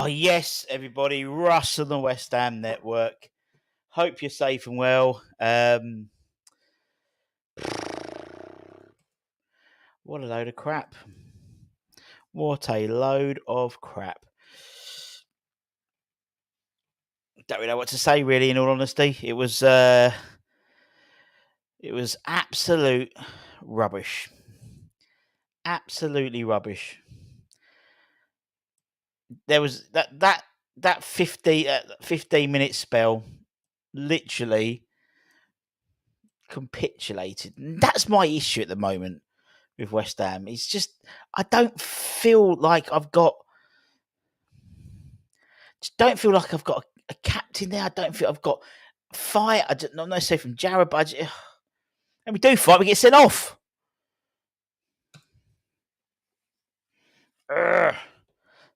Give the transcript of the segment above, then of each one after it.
Oh, yes, everybody. Russ on the West Ham Network. Hope you're safe and well. What a load of crap. What a load of crap. Don't really know what to say, really, in all honesty. It was absolute rubbish. Absolutely rubbish. There was that 15-minute spell literally capitulated. That's my issue at the moment with West Ham. It's just I don't feel like I've got a captain there. I don't feel I've got fire. Not necessarily from Jarrod, but and we do fight, we get sent off.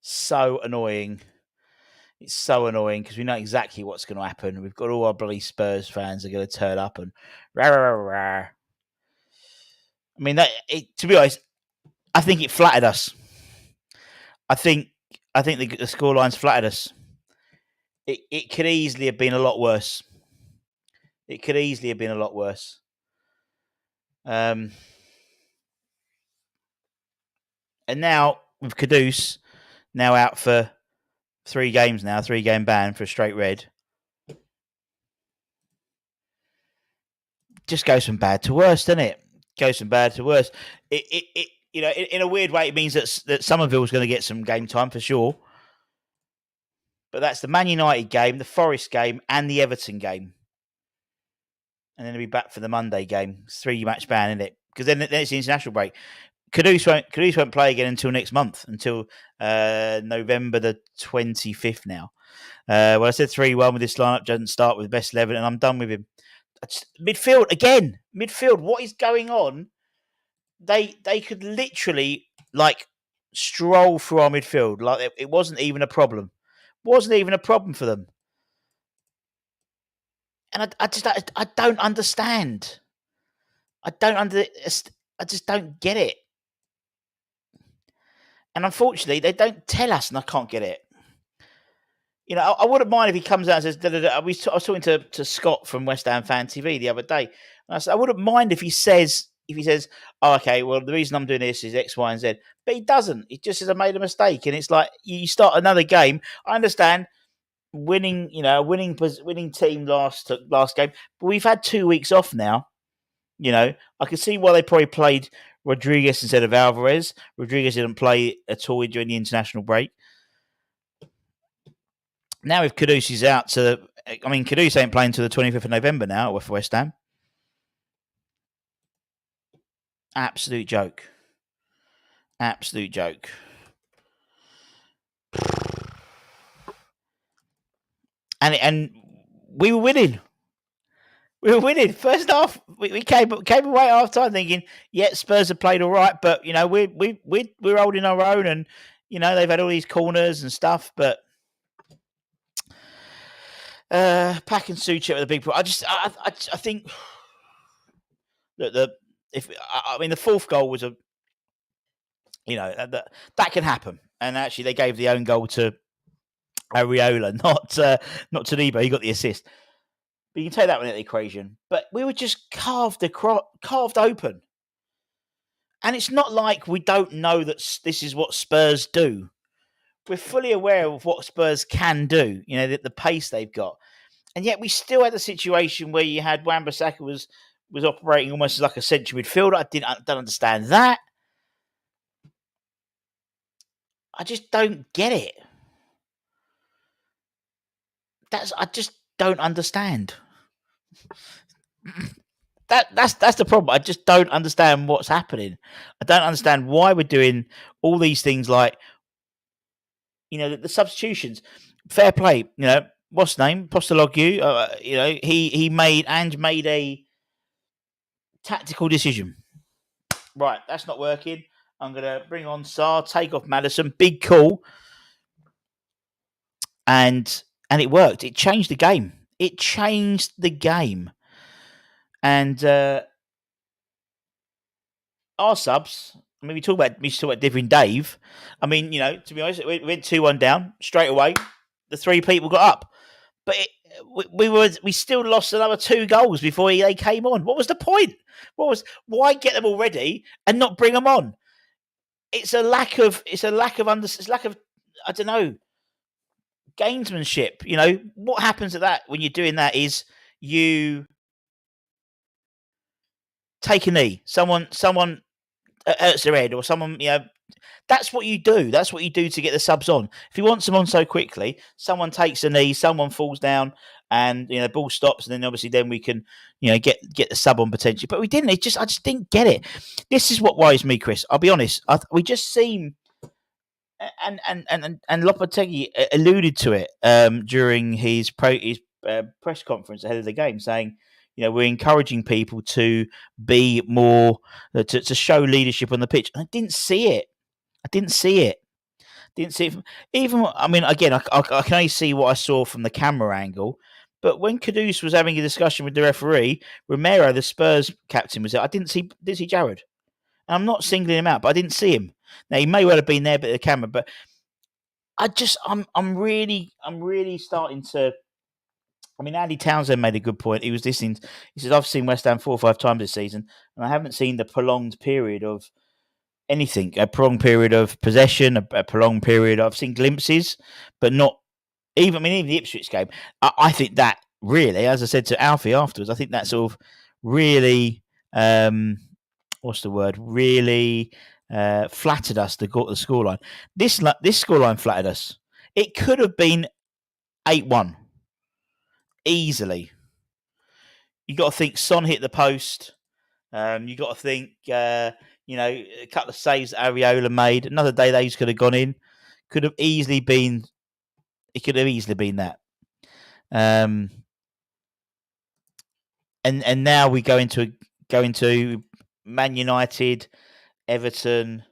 So annoying. It's so annoying because we know exactly what's going to happen. We've got all our bloody Spurs fans are going to turn up and rah, rah, rah, rah. I mean, to be honest, I think it flattered us. I think the scoreline's flattered us. It could easily have been a lot worse. It could easily have been a lot worse. And now with Kudus now out for 3 games now, 3-game ban for a straight red. Just goes from bad to worse, doesn't it? Goes from bad to worse. It you know, in a weird way, it means that Somerville's going to get some game time for sure. But that's the Man United game, the Forest game, and the Everton game. And then he'll be back for the Monday game. It's 3-match ban, isn't it? Because then it's the international break. Kudus won't play again until next month, until November the 25th now. Well, I said 3-1 with this lineup. Doesn't start with the best 11, and I'm done with him. Midfield again. Midfield. What is going on? They could literally stroll through our midfield like it wasn't even a problem. Wasn't even a problem for them. And I don't understand. I just don't get it. And unfortunately, they don't tell us, and I can't get it. You know, I wouldn't mind if he comes out and says, I was talking to Scott from West Ham Fan TV the other day, and I said, I wouldn't mind if he says, oh, okay, well, the reason I'm doing this is X, Y, and Z. But he doesn't. He just says, I made a mistake. And it's like, you start another game. I understand winning team last game, but we've had 2 weeks off now. You know, I can see why they probably played Rodriguez instead of Alvarez. Rodriguez didn't play at all during the international break. Now if Kudus is out Kudus ain't playing until the 25th of November now for West Ham. Absolute joke. Absolute joke. And we were winning. We were winning. First half, we came away at half time thinking, yeah, Spurs have played all right, but you know, we're holding our own, and you know, they've had all these corners and stuff, but Pack and Suchet with a big problem. I think that the fourth goal was that can happen, and actually they gave the own goal to Areola, not to Nebo. He got the assist. But you can take that one out of the equation. But we were just carved open. And it's not like we don't know that this is what Spurs do. We're fully aware of what Spurs can do, you know, the pace they've got. And yet we still had a situation where you had Wan-Bissaka was operating almost as like a central midfielder. I don't understand that. I just don't get it. I just don't understand. That's the problem. I just don't understand what's happening. I don't understand why we're doing all these things like, you know, the substitutions. Fair play. You know, what's his name? Postologlu. You know, he made a tactical decision. Right, that's not working. I'm going to bring on Sarr, take off Maddison. Big call. And it worked. It changed the game. And our subs, I mean, we talk about Divin Dave. I mean, to be honest, we went 2-1 down straight away. The three people got up, but we still lost another 2 goals before they came on. What was the point? Why get them already and not bring them on? It's a lack of I don't know, gamesmanship. What happens at that when you're doing that is you take a knee. Someone hurts their head, or someone, that's what you do. That's what you do to get the subs on. If you want someone so quickly, someone takes a knee, someone falls down, and the ball stops, and then obviously then we can get the sub on potentially. But we didn't. I just didn't get it. This is what worries me, Chris. I'll be honest. We just seem, and Lopetegui alluded to it during his press conference ahead of the game, saying, we're encouraging people to be more to show leadership on the pitch. And I didn't see it. Didn't see it even. I mean, again, I can only see what I saw from the camera angle. But when Kudus was having a discussion with the referee, Romero, the Spurs captain, was there. I didn't see Jared. And I'm not singling him out, but I didn't see him. Now he may well have been there, but the camera. But I'm really starting to. I mean, Andy Townsend made a good point. He was listening. He said, "I've seen West Ham 4 or 5 times this season, and I haven't seen the prolonged period of anything. A prolonged period of possession, a prolonged period. I've seen glimpses, but not even. I mean, even the Ipswich game. I think that really, as I said to Alfie afterwards, I think that sort of really, what's the word? Really flattered us. The scoreline. This scoreline flattered us. It could have been 8-1 easily. You got to think Son hit the post. You got to think, a couple of saves that Areola made. Another day those could have gone in. Could have easily been. It could have easily been that. And now we go into Man United, Everton,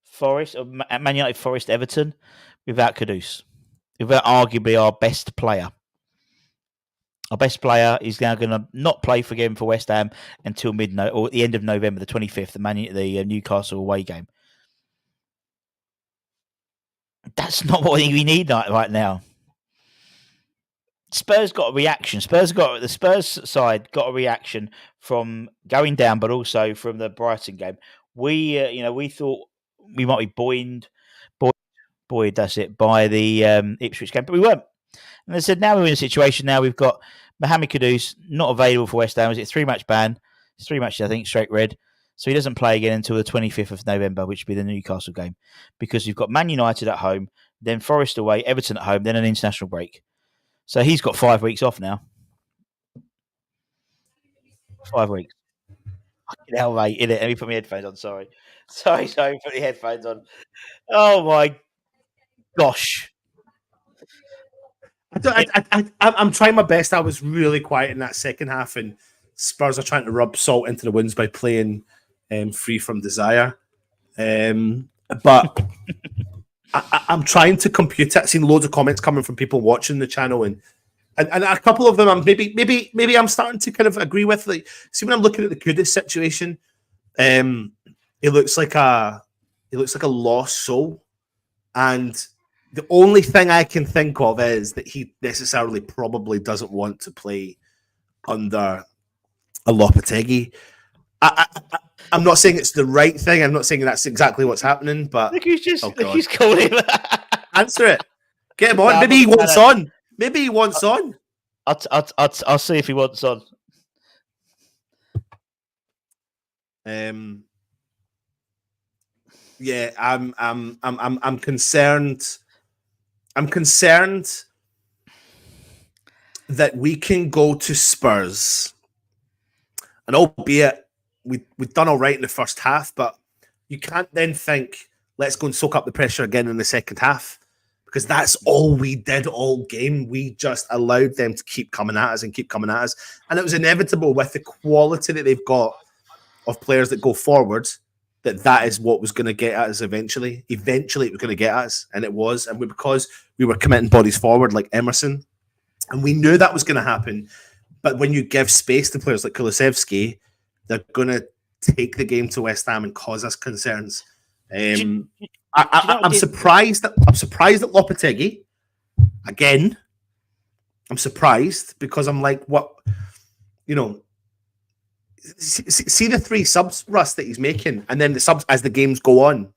Forest, or Man United, Forest, Everton, without Kudus, without arguably our best player. Our best player is now going to not play for West Ham until or at the end of November, the 25th, the Newcastle away game. That's not what we need right now. Spurs got a reaction. The Spurs side got a reaction from going down, but also from the Brighton game. We thought we might be buoyed. That's it, by the Ipswich game, but we weren't. And they said now we're in a situation. Now we've got Mohamed Kudus not available for West Ham. Is it 3-match ban? It's 3 matches, I think, straight red. So he doesn't play again until the 25th of November, which will be the Newcastle game, because we've got Man United at home, then Forest away, Everton at home, then an international break. So he's got 5 weeks off now. 5 weeks. Hell, mate, in it. Let me put my headphones on. Sorry. Put the headphones on. Oh my gosh. I'm trying my best. I was really quiet in that second half, and Spurs are trying to rub salt into the wounds by playing free from desire. But I'm trying to compute it. I've seen loads of comments coming from people watching the channel, and a couple of them I'm maybe I'm starting to kind of agree with. Like, see, when I'm looking at the Kudus situation, it looks like a lost soul, and the only thing I can think of is that he necessarily probably doesn't want to play under a Lopetegui. I'm not saying it's the right thing. I'm not saying that's exactly what's happening, but look who's calling him. Answer it. Get him on. Maybe he wants on. Maybe he wants on. I'll see if he wants on. Yeah, I'm concerned. I'm concerned that we can go to Spurs, and albeit we've done all right in the first half, but you can't then think, let's go and soak up the pressure again in the second half, because that's all we did all game. We just allowed them to keep coming at us, and it was inevitable with the quality that they've got of players that go forward, that is what was going to get at us eventually. Eventually, it was going to get at us, and it was. And because we were committing bodies forward like Emerson, and we knew that was going to happen. But when you give space to players like Kulusevski, they're going to take the game to West Ham and cause us concerns. you know I'm surprised that Lopetegui again. I'm surprised because I'm like, what, you know, see the 3 subs, Russ, that he's making, and then the subs as the games go on,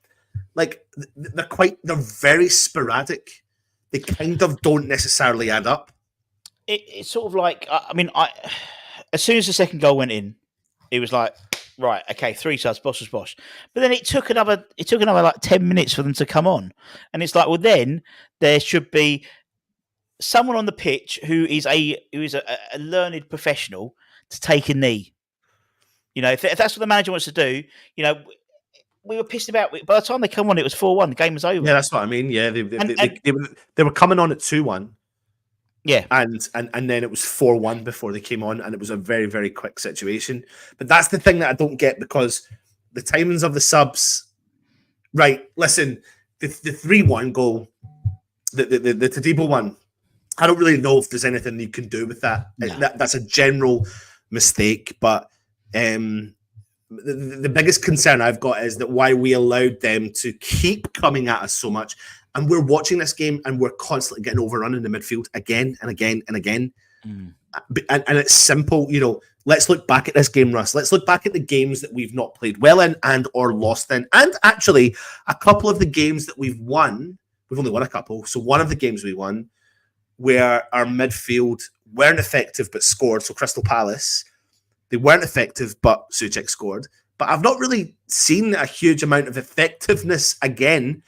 like they're very sporadic. They kind of don't necessarily add up. It's sort of like, as soon as the second goal went in, it was like, right, okay, 3 subs, bosh. But then it took another like 10 minutes for them to come on, and it's like, well, then there should be someone on the pitch who is a learned professional to take a knee. You know, if that's what the manager wants to do, you know, we were pissed about. By the time they come on, it was 4-1. The game was over. Yeah, that's what I mean. Yeah, they were coming on at 2-1. Yeah, and then it was 4-1 before they came on, and it was a very, very quick situation. But that's the thing that I don't get, because the timings of the subs. Right, listen, the 3-1 goal, the Todibo one, I don't really know if there's anything you can do with that. No. That's a general mistake, but the biggest concern I've got is that why we allowed them to keep coming at us so much, and we're watching this game and we're constantly getting overrun in the midfield again and again and again. And it's simple, you know. Let's look back at this game, Russ. Let's look back at the games that we've not played well in and or lost in, and actually a couple of the games that we've won. We've only won a couple, so one of the games we won, where our midfield weren't effective but scored. So Crystal Palace, they weren't effective but Souček scored. But I've not really seen a huge amount of effectiveness again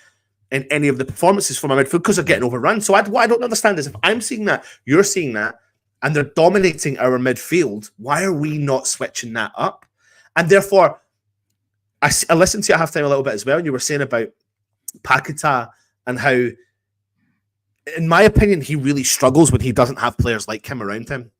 in any of the performances from our midfield because they're getting overrun. So what I don't understand is, if I'm seeing that, you're seeing that, and they're dominating our midfield, why are we not switching that up? And therefore, I listened to you at halftime a little bit as well, and you were saying about Paquetá and how, in my opinion, he really struggles when he doesn't have players like him around him.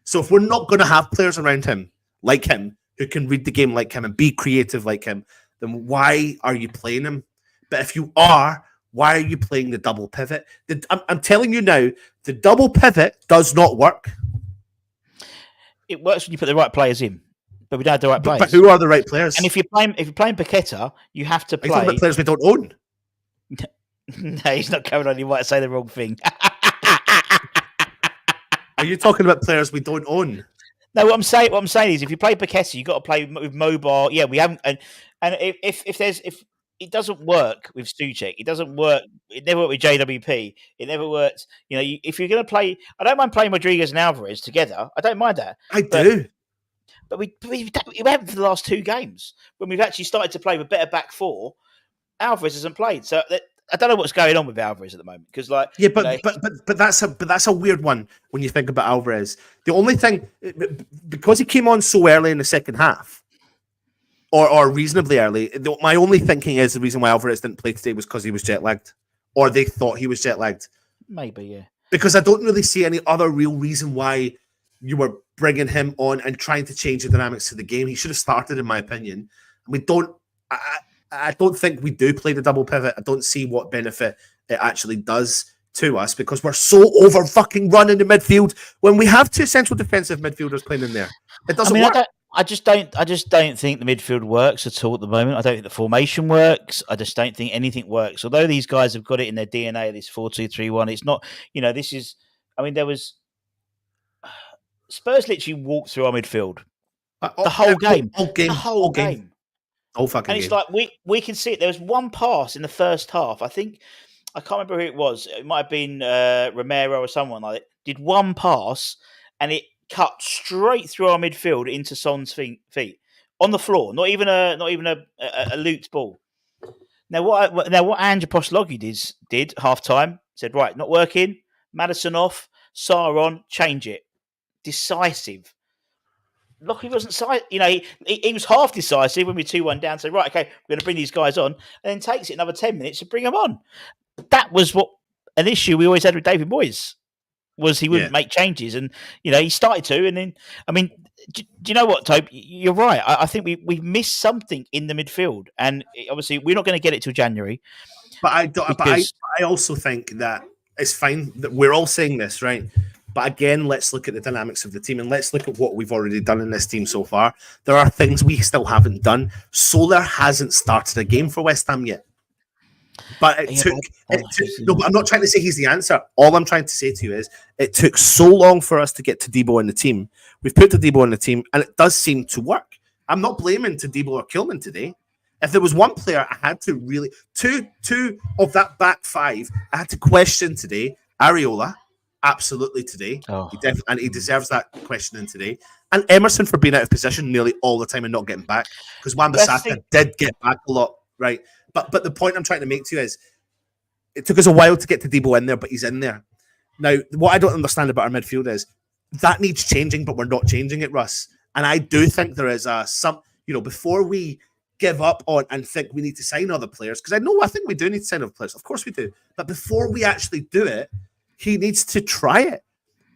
So if we're not going to have players around him like him, who can read the game like him and be creative like him, then why are you playing him? But if you are, why are you playing the double pivot? I'm telling you now, the double pivot does not work. It works when you put the right players in, but we don't have the right players. But who are the right players? And if you're playing Paquetá, you have to play. Are you talking about players we don't own? No, he's not coming on. You might say the wrong thing. Are you talking about players we don't own? No, what I'm saying is, if you play Paquetá, you've got to play with mobile. Yeah, we haven't, and if it doesn't work with Souček, it doesn't work. It never worked with JWP. It never worked. You know, if you're going to play, I don't mind playing Rodriguez and Alvarez together. I don't mind that. I do. But we haven't for the last 2 games when we've actually started to play with better back 4. Alvarez hasn't played, so I don't know what's going on with Alvarez at the moment, because but that's a weird one when you think about Alvarez. The only thing, because he came on so early in the second half, or reasonably early, my only thinking is the reason why Alvarez didn't play today was because he was jet lagged, or they thought he was jet lagged. Maybe, yeah. Because I don't really see any other real reason why you were bringing him on and trying to change the dynamics of the game. He should have started, in my opinion. We don't. I don't think we do play the double pivot. I don't see what benefit it actually does to us, because we're so over fucking run in the midfield when we have 2 central defensive midfielders playing in there. It doesn't work. I just don't think the midfield works at all at the moment. I don't think the formation works. I just don't think anything works. Although these guys have got it in their DNA, this 4-2-3-1, it's not, you know, this is, I mean, there was, Spurs literally walked through our midfield. The whole game. The whole game. Oh, fucking! And it's game. like we can see it. There was one pass in the first half. I can't remember who it was. It might have been Romero or someone like that. Did one pass and it cut straight through our midfield into Son's feet on the floor. Not even a looped ball. Now what Andrew Postlogi did half time, said, right, not working. Maddison off, Sarr on, change it. Decisive. Lockie wasn't, you know, he was half decisive when we 2-1 down. So right, okay, we're going to bring these guys on, and then takes it another 10 minutes to bring them on. That was what an issue we always had with David Moyes, was he wouldn't make changes, and you know he started to, and then I mean, do you know what, Tobe? You're right. I think we missed something in the midfield, and obviously we're not going to get it till January. But I also think that it's fine that we're all saying this, right? But again, let's look at the dynamics of the team and let's look at what we've already done in this team so far. There are things we still haven't done. Soler hasn't started a game for West Ham yet. But it took. No, but I'm not trying to say he's the answer. All I'm trying to say to you is it took so long for us to get Todibo in the team. We've put Todibo in the team, and it does seem to work. I'm not blaming Todibo or Kilman today. If there was one player I had to really two of that back five, I had to question today. Areola, absolutely today. And he deserves that questioning today. And Emerson for being out of position nearly all the time and not getting back. Because Wan-Bissaka did get back a lot, right? But the point I'm trying to make to you is it took us a while to get Todibo in there, but he's in there. Now, what I don't understand about our midfield is that needs changing, but we're not changing it, Russ. And I do think there is before we give up on and think we need to sign other players, because I think we do need to sign other players. Of course we do. But before we actually do it, he needs to try it.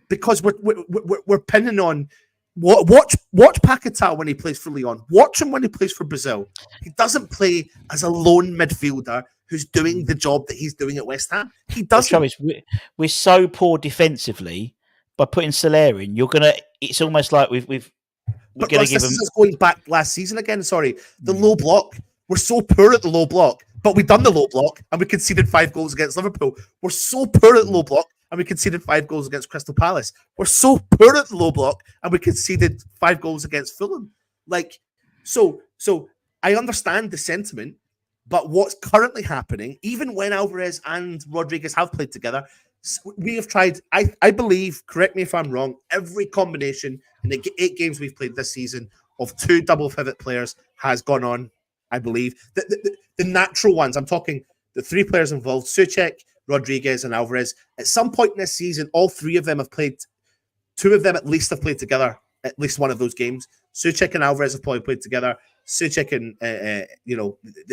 Because we're pinning on watch Paquetá when he plays for Lyon. Watch him when he plays for Brazil. He doesn't play as a lone midfielder who's doing the job that he's doing at West Ham. He doesn't. We're so poor defensively. By putting Soler in, it's almost like we're going to give him. This is going back last season again. Sorry, the low block. We're so poor at the low block, but we've done the low block and we conceded 5 goals against Liverpool. We're so poor at the low block and we conceded 5 goals against Crystal Palace. We're so poor at the low block and we conceded 5 goals against Fulham. So I understand the sentiment, but what's currently happening, even when Alvarez and Rodriguez have played together, we have tried, I believe, correct me if I'm wrong, every combination in the 8 games we've played this season of 2 double pivot players has gone on, I believe. The natural ones, I'm talking the 3 players involved, Souček, Rodriguez and Alvarez. At some point in this season, all 3 of them have played, 2 of them at least have played together, at least one of those games. Souček and Alvarez have probably played together. Souček and,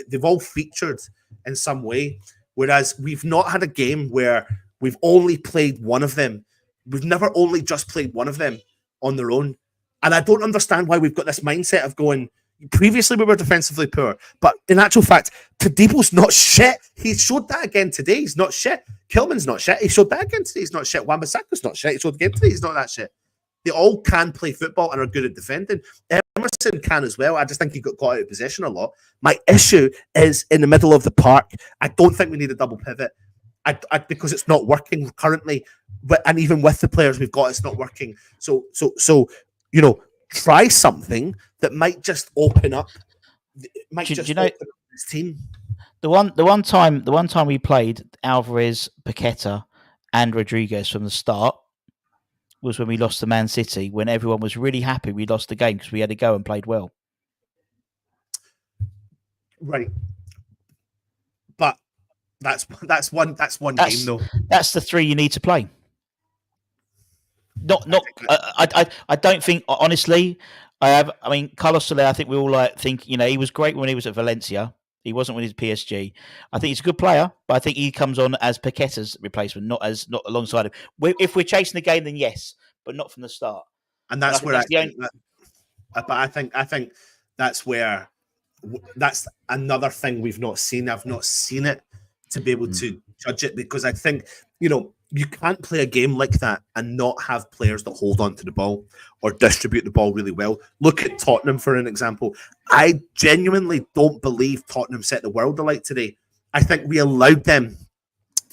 they've all featured in some way, whereas we've not had a game where we've only played one of them. We've never only just played one of them on their own. And I don't understand why we've got this mindset of going, previously we were defensively poor, but in actual fact, Todibo's not shit. He showed that again today. He's not shit. Kilman's not shit. He showed that again today. He's not shit. Wan-Bissaka's not shit. He showed again today. He's not that shit. They all can play football and are good at defending. Emerson can as well. I just think he got caught out of possession a lot. My issue is in the middle of the park. I don't think we need a double pivot. Because it's not working currently, and even with the players we've got, it's not working. So try something that might just open up. Open up this team. The one time we played Alvarez, Paqueta, and Rodriguez from the start was when we lost to Man City. When everyone was really happy we lost the game because we had to go and played well. Right, but. That's one game though. That's the 3 you need to play. I don't think honestly. Carlos Soler. I think we all think he was great when he was at Valencia. He wasn't when he was PSG. I think he's a good player, but I think he comes on as Paqueta's replacement, not alongside him. If we're chasing the game, then yes, but not from the start. And that's where I think that's where that's another thing we've not seen. I've not seen it to be able to judge it, because I think, you can't play a game like that and not have players that hold on to the ball or distribute the ball really well. Look at Tottenham for an example. I genuinely don't believe Tottenham set the world alight today. I think we allowed them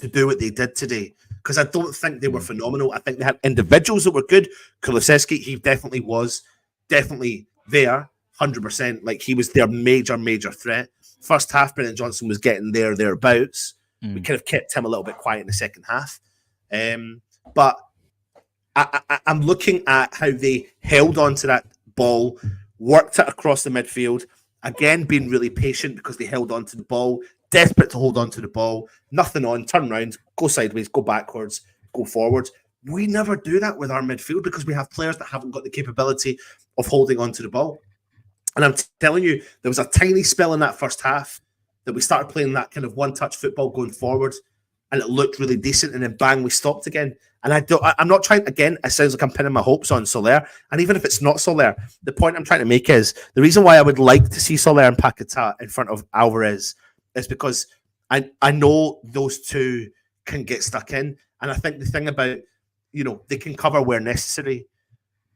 to do what they did today because I don't think they were phenomenal. I think they had individuals that were good. Kulusevski, he definitely was there, 100%. Like, he was their major threat. First half, Brennan Johnson was getting thereabouts. We kind of kept him a little bit quiet in the second half. But I'm looking at how they held on to that ball, worked it across the midfield, again being really patient because they held on to the ball, desperate to hold on to the ball, nothing on, turn around, go sideways, go backwards, go forwards. We never do that with our midfield because we have players that haven't got the capability of holding on to the ball. And I'm telling you, there was a tiny spell in that first half that we started playing that kind of one-touch football going forward, and it looked really decent, and then bang, we stopped again. And I'm not trying, again, it sounds like I'm pinning my hopes on Soler, and even if it's not Soler, the point I'm trying to make is, the reason why I would like to see Soler and Paquetá in front of Alvarez is because I know those two can get stuck in, and I think the thing about they can cover where necessary.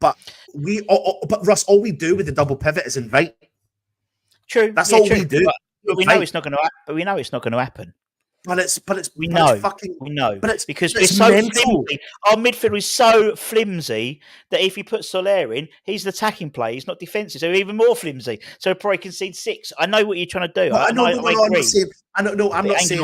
But but Russ, all we do with the double pivot is invite. True. That's all true. we do. But we know it's not going to. But we know it's not going to happen. We know. But because we're so flimsy. Our midfield is so flimsy that if you put Soler in, he's an attacking player. He's not defensive, so even more flimsy. So he'll probably concede 6. I know what you're trying to do. No, I'm not saying.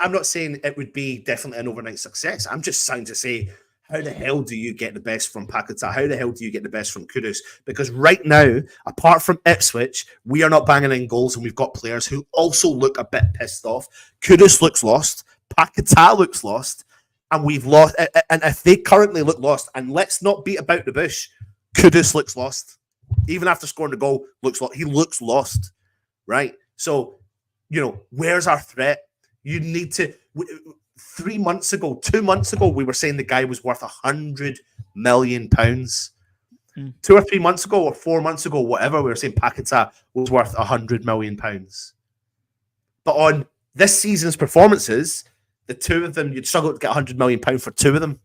I'm not saying it would be definitely an overnight success. I'm just trying to say, how the hell do you get the best from Paquetá? How the hell do you get the best from Kudus? Because right now, apart from Ipswich, we are not banging in goals, and we've got players who also look a bit pissed off. Kudus looks lost. Paquetá looks lost. And we've lost. And if they currently look lost, and let's not beat about the bush, Kudus looks lost. Even after scoring the goal, he looks lost. Right? So, where's our threat? You need to... 2 months ago, we were saying the guy was worth £100 million. 2 or 3 months ago, or 4 months ago, whatever, we were saying Paquetá was worth £100 million. But on this season's performances, the two of them, you'd struggle to get £100 million for two of them.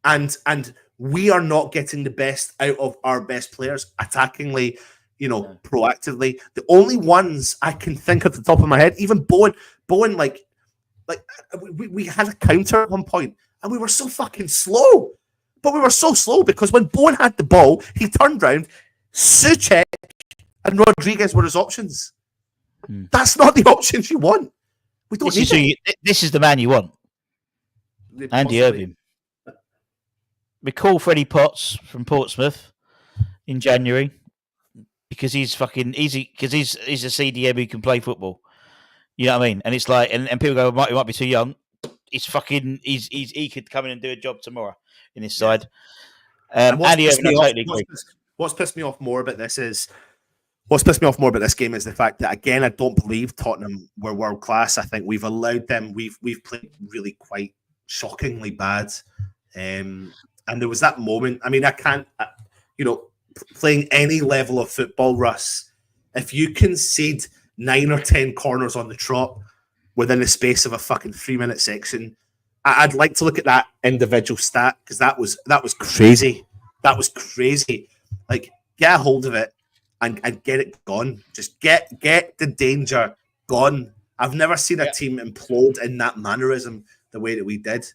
And we are not getting the best out of our best players attackingly, proactively. The only ones I can think of at the top of my head, even Bowen, like we had a counter at one point, and we were so fucking slow. But we were so slow because when Bowen had the ball, he turned round, Souček and Rodriguez were his options. That's not the options you want. We don't need it. This is the man you want. Andy Irving. We call Freddie Potts from Portsmouth in January because he's fucking easy, because he's a CDM who can play football. You know what I mean? And it's like, and people go, he might be too young. He could come in and do a job tomorrow in this side. Andy Irving, I totally agree. What's pissed me off more about this game is the fact that, again, I don't believe Tottenham were world class. I think we've allowed them. We've played really quite shockingly bad. And there was that moment. I mean, I can't, playing any level of football, Russ, if you concede 9 or 10 corners on the trot within the space of a fucking 3-minute section, I'd like to look at that individual stat, because that was crazy. That was crazy. Like, get a hold of it and get it gone. Just get the danger gone. I've never seen a team implode in that mannerism the way that we did.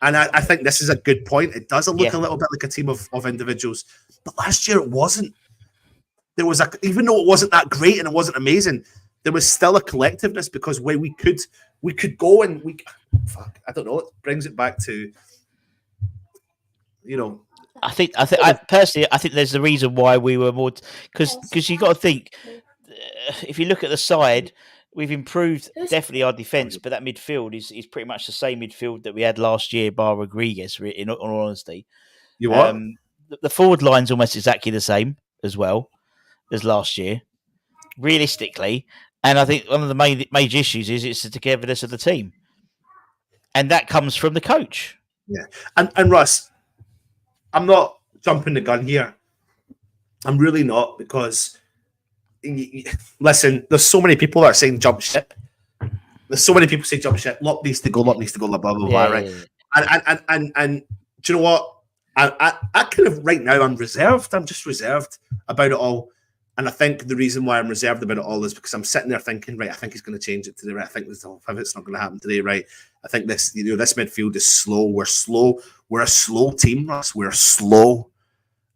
And I think this is a good point. It does look a little bit like a team of individuals. But last year it wasn't. There was even though it wasn't that great and it wasn't amazing, there was still a collectiveness, because where we could go and I don't know, it brings it back to, I think personally, I think there's the reason why we were more, because you got to think, if you look at the side, we've improved definitely our defence, but that midfield is pretty much the same midfield that we had last year, bar Rodriguez. In all honesty, the forward line's almost exactly the same as well as last year, realistically. And I think one of the major issues is it's the togetherness of the team, and that comes from the coach. Yeah, and Russ, I'm not jumping the gun here. I'm really not, because listen, there's so many people that are saying jump ship. There's so many people say jump ship. Lop needs to go, blah blah blah, right? Yeah. And do you know what? I kind of right now I'm reserved. I'm just reserved about it all. And I think the reason why I'm reserved about it all is because I'm sitting there thinking, right, I think he's going to change it today, right? I think this pivot's not going to happen today, right? I think this midfield is slow. We're slow. We're a slow team, Russ. We're slow.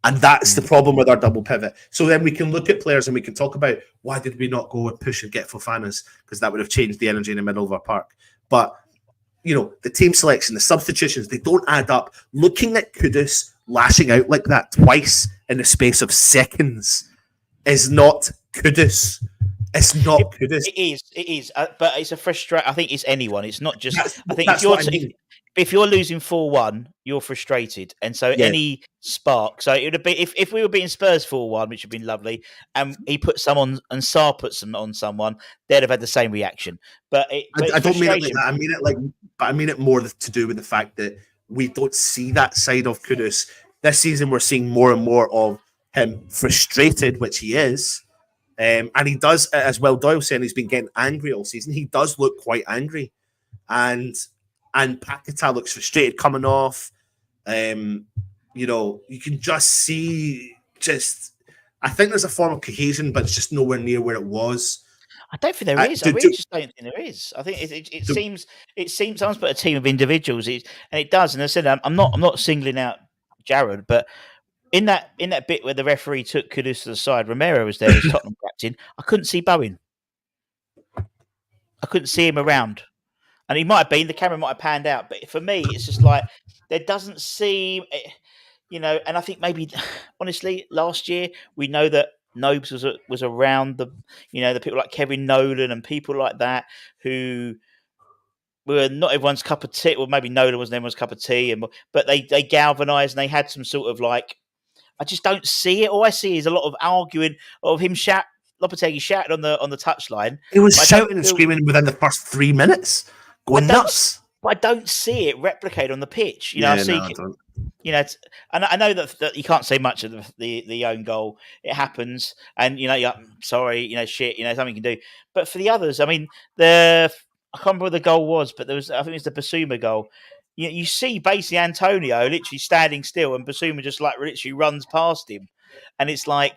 And that's the problem with our double pivot. So then we can look at players and we can talk about, why did we not go and push and get Fofanas? Because that would have changed the energy in the middle of our park. But, the team selection, the substitutions, they don't add up. Looking at Kudus lashing out like that twice in the space of seconds is not Kudus. It's not Kudus. It is. But it's a frustration. I think it's anyone. It's not just. I think if you're losing 4-1, you're frustrated, and so any spark. So it would have been if we were beating Spurs 4-1, which would have been lovely, and he put some on, and Sarr put some on someone, they'd have had the same reaction. But I don't mean it like that. I mean it more to do with the fact that we don't see that side of Kudus this season. We're seeing more and more of him frustrated, which he is, and he does, as well. Doyle saying he's been getting angry all season. He does look quite angry, and Paquetá looks frustrated coming off. You can just see I think there's a form of cohesion, but it's just nowhere near where it was. I don't think there is. I really just don't think there is. I think it seems someone's put a team of individuals, and it does. And I said I'm not singling out Jared, but in that bit where the referee took Kudus to the side, Romero was there as Tottenham captain. I couldn't see Bowen. I couldn't see him around, and he might have been. The camera might have panned out, but for me, it's just like there doesn't seem, And I think maybe, honestly, last year we know that Nobes was around the people like Kevin Nolan and people like that who were not everyone's cup of tea. Well, maybe Nolan wasn't everyone's cup of tea, but they galvanised and they had some sort of like. I just don't see it. All I see is a lot of arguing of him Lopetegui shouted on the touchline. He was shouting and screaming within the first 3 minutes, going nuts. But I don't see it replicated on the pitch. I don't. And I know that you can't say much of the own goal. It happens, and you're like, sorry, shit, something you can do. But for the others, I mean, I can't remember what the goal was, but I think it was the Basuma goal. You see basically Antonio literally standing still, and Basuma just like literally runs past him, and it's like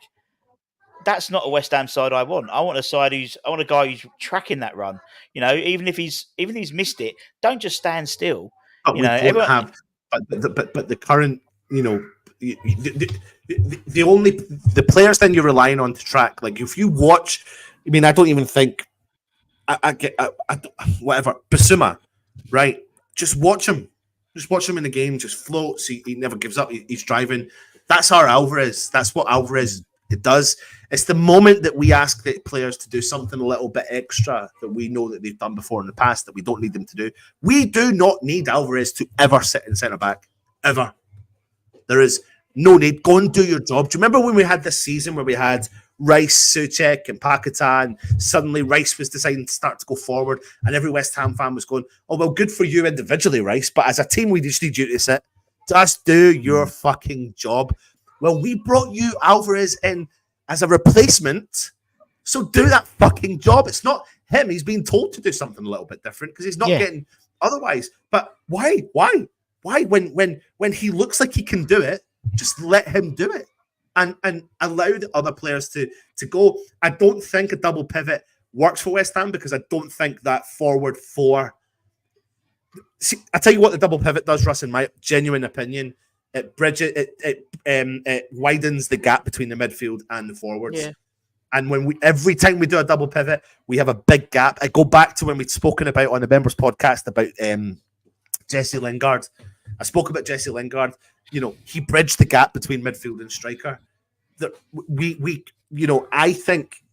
that's not a West Ham side I want. I want a guy who's tracking that run. Even if he's missed it, don't just stand still. But we don't have. But the current, the players then you're relying on to track. Like if you watch, I don't even think whatever Basuma, right? Just watch him. Just watch him in the game. Just floats. He never gives up. He's driving. That's our Alvarez. That's what Alvarez it does. It's the moment that we ask the players to do something a little bit extra that we know that they've done before in the past that we don't need them to do. We do not need Alvarez to ever sit in centre back. Ever. There is no need. Go and do your job. Do you remember when we had this season where we had Rice, Souček and Paquetá, and suddenly Rice was deciding to start to go forward and every West Ham fan was going, oh, well, good for you individually, Rice, but as a team, we just need you to sit. Just do your fucking job. Well, we brought you Alvarez in as a replacement, so do that fucking job. It's not him. He's being told to do something a little bit different because he's not getting otherwise. But why? When he looks like he can do it, just let him do it and allow the other players to go. I don't think a double pivot works for West Ham because I don't think that forward four. See, I tell you what, the double pivot does, Russ, in my genuine opinion. It widens the gap between the midfield and the forwards. Yeah. And every time we do a double pivot, we have a big gap. I go back to when we'd spoken about on the members podcast about Jesse Lingard. I spoke about Jesse Lingard. He bridged the gap between midfield and striker. I think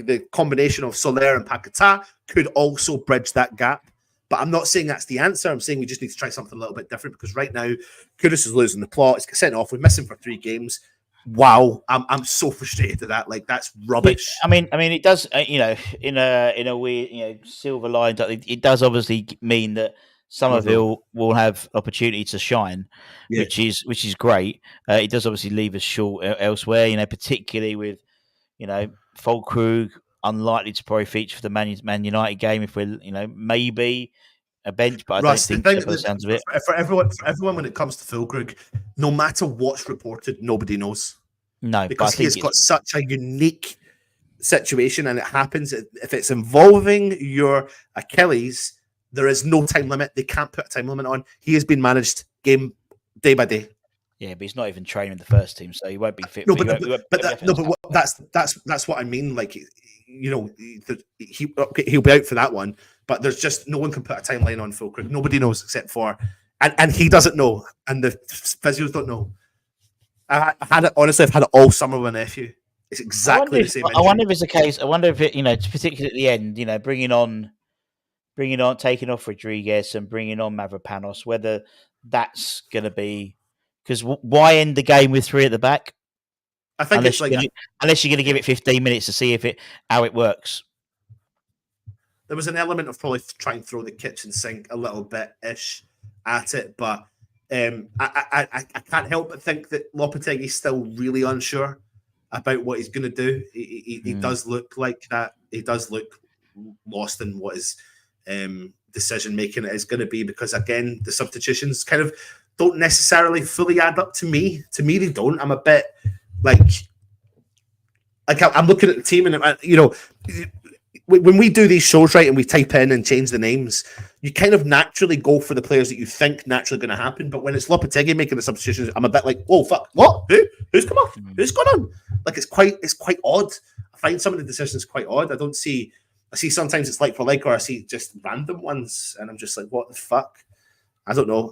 the combination of Soler and Paquetá could also bridge that gap. But I'm not saying that's the answer. I'm saying we just need to try something a little bit different because right now, Kudus is losing the plot. It's sent off. We're missing for 3 games. Wow, I'm so frustrated at that. Like that's rubbish. I mean, it does. In a weird, silver line. It does obviously mean that Somerville will have opportunity to shine, which is great. It does obviously leave us short elsewhere. Particularly with Füllkrug unlikely to probably feature for the Man United game if we're maybe a bench, but I don't think so by the sounds of it. For everyone when it comes to Füllkrug, no matter what's reported, nobody knows. No, because he's got such a unique situation, and it happens if it's involving your Achilles. There is no time limit. They can't put a time limit on. He has been managed game day by day. Yeah, but he's not even training the first team, so he won't be fit. That's what I mean. Like, he'll be out for that one. But there's just no one can put a timeline on Füllkrug. Nobody knows except for, and he doesn't know, and the physios don't know. I've had it all summer with my nephew. It's exactly the same. I wonder if it's a case. I wonder if it, particularly at the end, bringing on, taking off Rodriguez and bringing on Mavropanos, whether that's going to be. Because why end the game with 3 at the back? I think unless you're going to give it 15 minutes to see how it works. There was an element of probably trying to throw the kitchen sink a little bit ish at it, but I can't help but think that Lopetegui is still really unsure about what he's going to do. He does look like that. He does look lost in what his decision making is going to be because again the substitutions kind of. don't necessarily fully add up to me. To me, they don't. I'm a bit like I'm looking at the team, and when we do these shows, right, and we type in and change the names, you kind of naturally go for the players that you think naturally going to happen. But when it's Lopetegui making the substitutions, I'm a bit like, oh fuck, what? Who's come off? Who's gone on? Like it's quite odd. I find some of the decisions quite odd. I see sometimes it's like for like, or I see just random ones, and I'm just like, what the fuck? I don't know.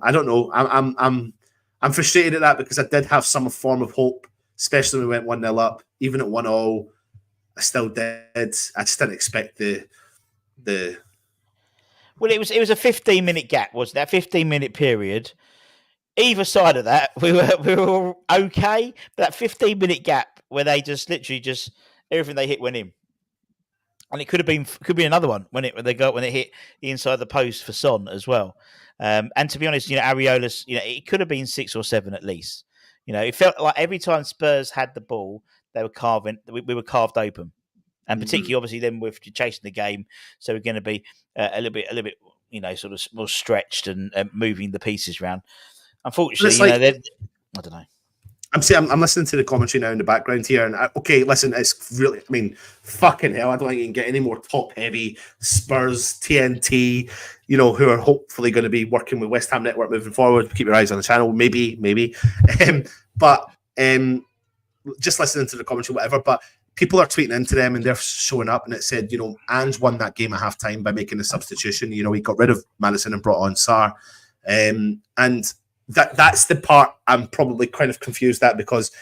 I'm frustrated at that because I did have some form of hope, especially when we went 1-0 up, even at 1-0. I still did. I just didn't expect the. Well, it was a 15-minute gap, wasn't that 15-minute period? Either side of that, we were okay. But that 15-minute gap where they just literally everything they hit went in, and it could be another one when it hit the inside the post for Son as well. And to be honest, Areola's, it could have been 6 or 7 at least. It felt like every time Spurs had the ball, they were we were carved open. And particularly, obviously, then we're chasing the game, so we're going to be a little bit, sort of more stretched and moving the pieces around. Unfortunately, I don't know. I'm listening to the commentary now in the background here, and listen, it's really, fucking hell, I don't think you can get any more top-heavy Spurs, TNT, who are hopefully going to be working with West Ham Network moving forward. Keep your eyes on the channel, maybe. But just listening to the commentary, whatever, but people are tweeting into them and they're showing up, and it said, Ange won that game at half-time by making a substitution. He got rid of Madison and brought on Sarr. And that's the part I'm probably kind of confused at, because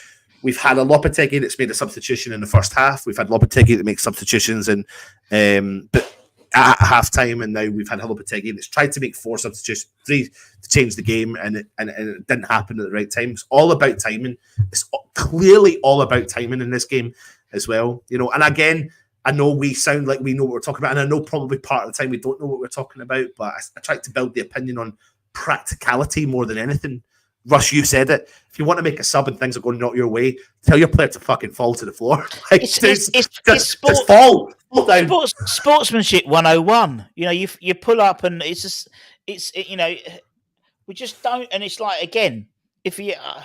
we've had a Lopetegui that's made a substitution in the first half. We've had Lopetegui that makes substitutions but at half-time, and now we've had Lopetegui that's tried to make 3 to change the game, and it didn't happen at the right time. It's all about timing. It's clearly all about timing in this game as well. And again, I know we sound like we know what we're talking about, and I know probably part of the time we don't know what we're talking about, but I tried to build the opinion on practicality more than anything. Rush, you said it. If you want to make a sub and things are going not your way, tell your player to fucking fall to the floor. Just fall down. Sportsmanship 101. You pull up, and we just don't. And it's like, again, if you, I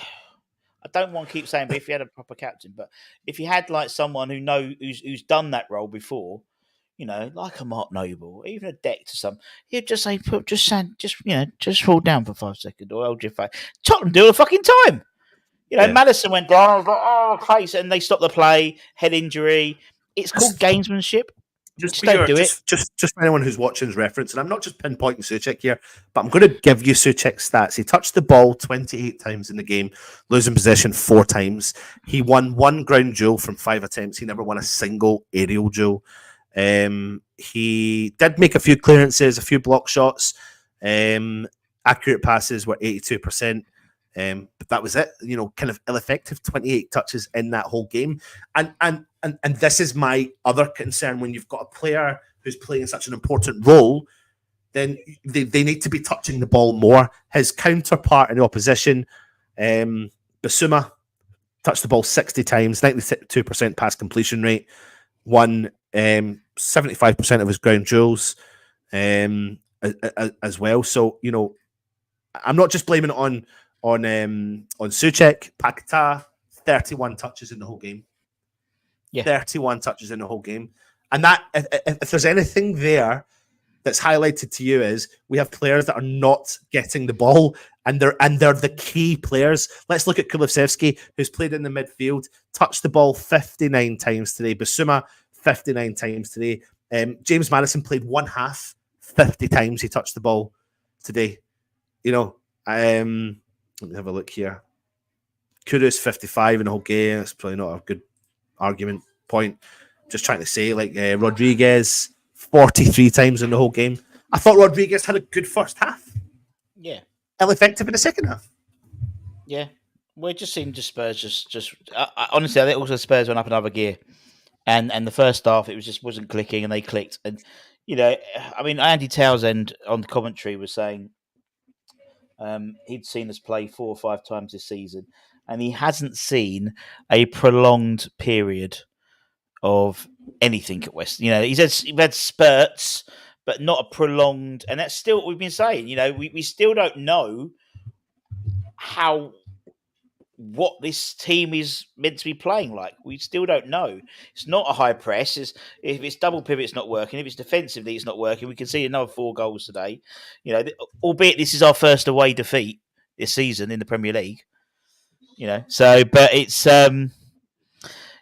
don't want to keep saying, but if you had a proper captain, but if you had like someone who's done that role before, like a Mark Noble, even a Deck to some, he'd just say, just fall down for 5 seconds or hold your face. Tottenham do a fucking time. Madison went down, crazy, and they stopped the play, head injury. It's called gamesmanship. Just don't do it. Just for anyone who's watching's reference, and I'm not just pinpointing Souček here, but I'm going to give you Souček's stats. He touched the ball 28 times in the game, losing possession 4 times. He won 1 ground duel from 5 attempts. He never won a single aerial duel. He did make a few clearances, a few block shots. Accurate passes were 82%. But that was it. Kind of ill-effective. 28 touches in that whole game. And this is my other concern. When you've got a player who's playing such an important role, then they need to be touching the ball more. His counterpart in the opposition, Bissouma, touched the ball 60 times, 92% pass completion rate, won 75% of his ground duels as well. So, I'm not just blaming it on Souček. Paquetá, 31 touches in the whole game. Yeah. 31 touches in the whole game. And that, if there's anything there that's highlighted to you, is we have players that are not getting the ball, and they're the key players. Let's look at Kulusevski, who's played in the midfield, touched the ball 59 times today. Bissouma, 59 times today. James Madison played 1 half, 50 times he touched the ball today. Let me have a look here. Kudus, 55 in the whole game. That's probably not a good argument point. Just trying to say, Rodriguez, 43 times in the whole game. I thought Rodriguez had a good first half. Yeah. Ill-effective in the second half. Yeah. We're just seeing Spurs just honestly, I think also Spurs went up another gear. And the first half, it wasn't clicking, and they clicked. And, Andy Townsend on the commentary was saying he'd seen us play 4 or 5 times this season, and he hasn't seen a prolonged period of anything at West. He said we've had spurts, but not a prolonged. And that's still what we've been saying. We still don't know what this team is meant to be playing like. We still don't know. It's not a high press. If it's double pivot, it's not working. If it's defensively, it's not working. We can see another 4 goals today. Albeit this is our first away defeat this season in the Premier League. So but it's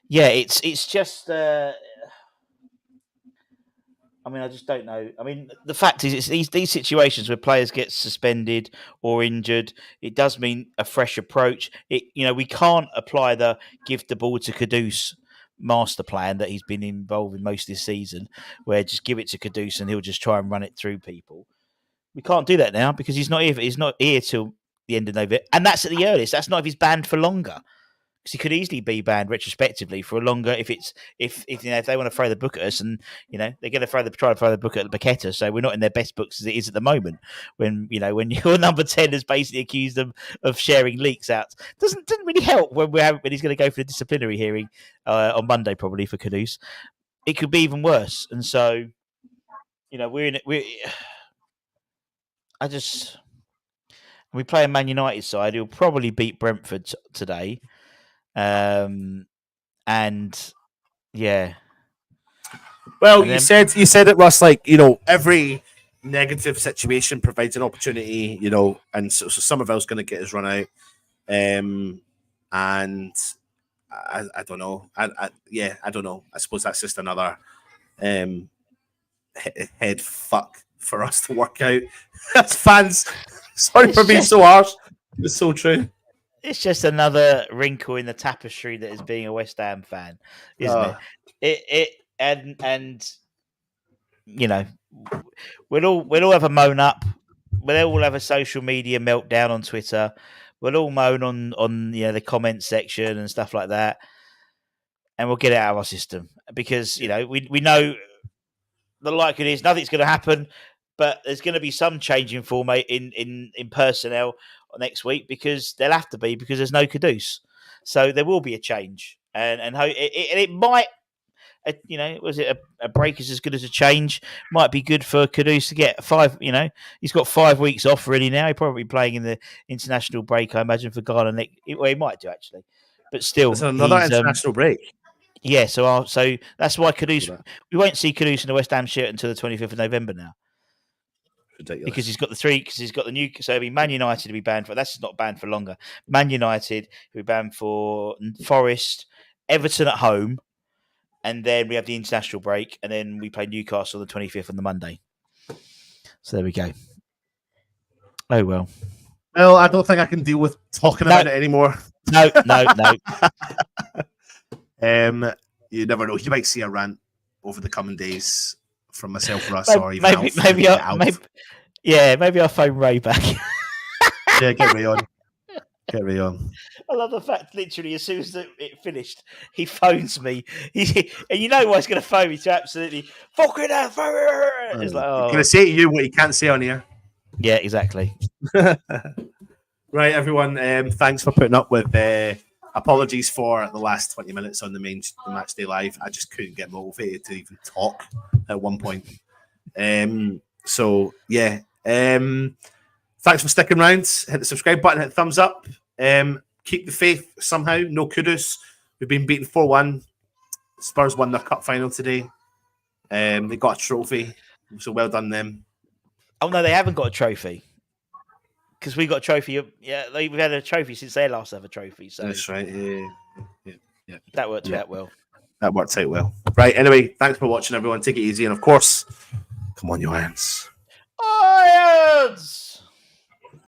it's just. I just don't know. The fact is, it's these situations where players get suspended or injured. It does mean a fresh approach. We can't apply the give the ball to Kudus master plan that he's been involved in most this season, where just give it to Kudus and he'll just try and run it through people. We can't do that now because he's not here. He's not here till the end of November, and that's at the earliest. That's not if he's banned for longer. Because he could easily be banned retrospectively for a longer if they want to throw the book at us, and they're going to try to throw the book at Paqueta, so we're not in their best books as it is at the moment. When your number 10 has basically accused them of sharing leaks out, doesn't really help when he's going to go for the disciplinary hearing on Monday probably for Kudus. It could be even worse, and so we play a Man United side who'll probably beat Brentford today. Well, you said it, Russ. Every negative situation provides an opportunity, and so Somerville's going to get his run out. And I don't know. I don't know. I suppose that's just another head fuck for us to work out as fans. Sorry for being so harsh. It's so true. It's just another wrinkle in the tapestry that is being a West Ham fan, isn't it? We'll all have a moan up. We'll all have a social media meltdown on Twitter. We'll all moan on the comment section and stuff like that, and we'll get it out of our system because we know the likelihood is nothing's going to happen, but there's going to be some change in format in personnel next week because there'll have to be because there's no Kudus, so there will be a change, and it might, was it a break is as good as a change? Might be good for Kudus to get 5. He's got 5 weeks off really now. He'll probably be playing in the international break, I imagine, for Ghana. Well, he might do actually, but still, it's another international break. Yeah, so that's why Kudus. We won't see Kudus in the West Ham shirt until the 25th of November now. Ridiculous. Because he's got the new. So it'll be Man United to be banned for. That's not banned for longer. Man United will be banned for Forest, Everton at home, and then we have the international break, and then we play Newcastle on the 25th on the Monday. So there we go. Oh well. Well, I don't think I can deal with talking about it anymore. No. You never know. You might see a rant over the coming days from myself, Russ, or even maybe I'll phone Ray back. Yeah, get Ray on. I love the fact, literally, as soon as it finished, he phones me. And you know why he's going to phone me to absolutely fucking hell. It's like, He's going to say to you what he can't say on here. Yeah, exactly. Right, everyone. Thanks for putting up with. Apologies for the last 20 minutes on the match day live. I just couldn't get motivated to even talk at one point. Thanks for sticking around. Hit the subscribe button, hit the thumbs up. Keep the faith somehow. No Kudus. We've been beaten 4-1. Spurs won their cup final today. They got a trophy, so well done them. Oh no, they haven't got a trophy. Because we got a trophy. Yeah, we've had a trophy since they last had a trophy. So that's right. Yeah. That worked out well. That worked out well. Right. Anyway, thanks for watching, everyone. Take it easy, and of course, come on, you Irons. Irons!